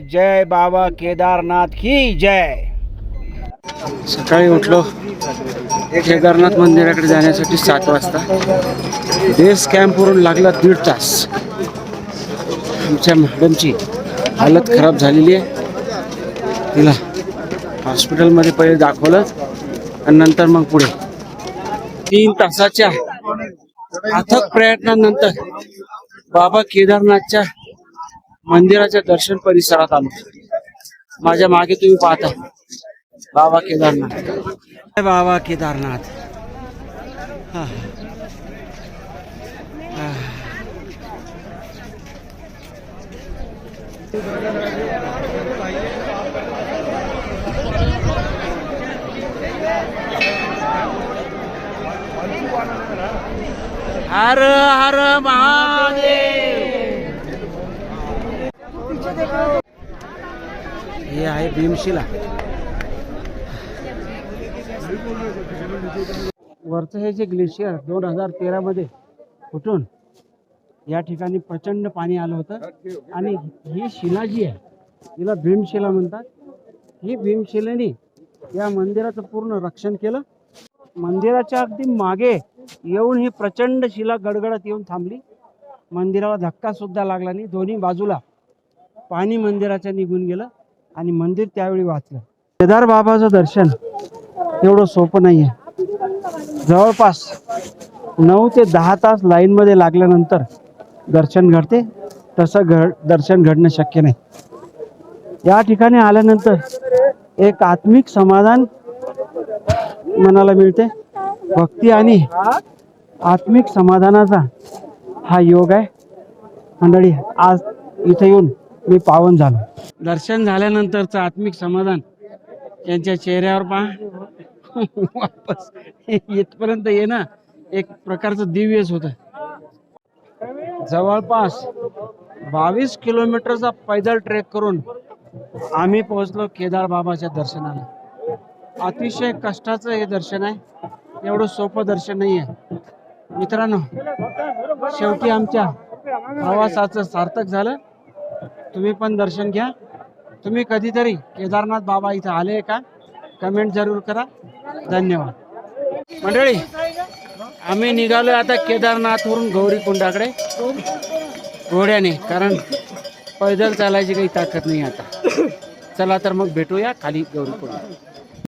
जय बाबा केदारनाथ की जय. सकाळी उठलो केदारनाथ मंदिराकडे जाण्यासाठी 7 वाजता. बेस कॅम्पवरून लागला 1.5 तास. आमच्या मॅडमची हालत खराब झालेली आहे. तिला हॉस्पिटलमध्ये पहिले दाखवलं आणि नंतर मग पुढे 3 तासाच्या अथक प्रयत्नानंतर बाबा केदारनाथच्या मंदिराच्या दर्शन परिसरात आलो. माझ्या मागे तुम्ही पाहता बाबा केदारनाथ. बाबा केदारनाथ. हर हर महादेव. हे आहे भीमशिला. वरचं हे जे ग्लेशियर 2013 मध्ये फुटून या ठिकाणी प्रचंड पाणी आलं होतं आणि ही शिला जी आहे तिला भीमशिला म्हणतात. ही भीमशिलेने या मंदिराचं पूर्ण रक्षण केलं. मंदिराच्या अगदी मागे येऊन ही प्रचंड शिला गडगडत येऊन थांबली. मंदिराला धक्का सुद्धा लागला नाही. दोन्ही बाजूला पाणी मंदिराच्या निघून गेलं आणि मंदिर त्यावेळी वाचलं. केदार बाबाचं दर्शन एवढं सोपं नाही आहे. जवळपास 9 ते 10 तास लाईनमध्ये लागल्यानंतर दर्शन घडते. तसं दर्शन घडणं शक्य नाही. या ठिकाणी आल्यानंतर एक आत्मिक समाधान मनाला मिळते. भक्ती आणि आत्मिक समाधानाचा हा योग आहे. मंडळी, आज इथे येऊन मी पावन झालो. दर्शन झाल्यानंतरचं आत्मिक समाधान त्यांच्या चेहऱ्यावर पहा. वापस इथपर्यंत येणं एक प्रकारचं दिव्यच होतं. जवळपास 22 किलोमीटरचा पैदल ट्रेक करून आम्ही पोहोचलो केदार बाबाच्या दर्शनाला. अतिशय कष्टाचं हे दर्शन आहे. एवढं सोपं दर्शन नाही आहे मित्रांनो. शेवटी आमच्या प्रवासाचं सार्थक झालं. तुम्ही पण दर्शन घ्या. तुम्ही कधीतरी केदारनाथ बाबा इथं आले का? कमेंट जरूर करा. धन्यवाद मंडळी. आम्ही निघालो आता केदारनाथवरून गौरीकुंडाकडे घोड्याने, कारण पैदल चालायची काही ताकद नाही आता. चला तर मग भेटूया खाली गौरीकुंड.